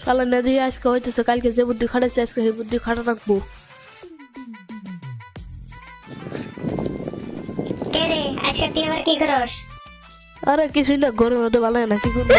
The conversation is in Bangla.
কালা না দিয়ে আজকে হইতেছে, কালকে যে বুদ্ধি খাটাইছে আজকে সেই বুদ্ধি খাটা রাখবো। কে রে আজকে তুই আবার কি করস? আরে কিছুই না, ঘরের মধ্যে ভালো না, কি করবো?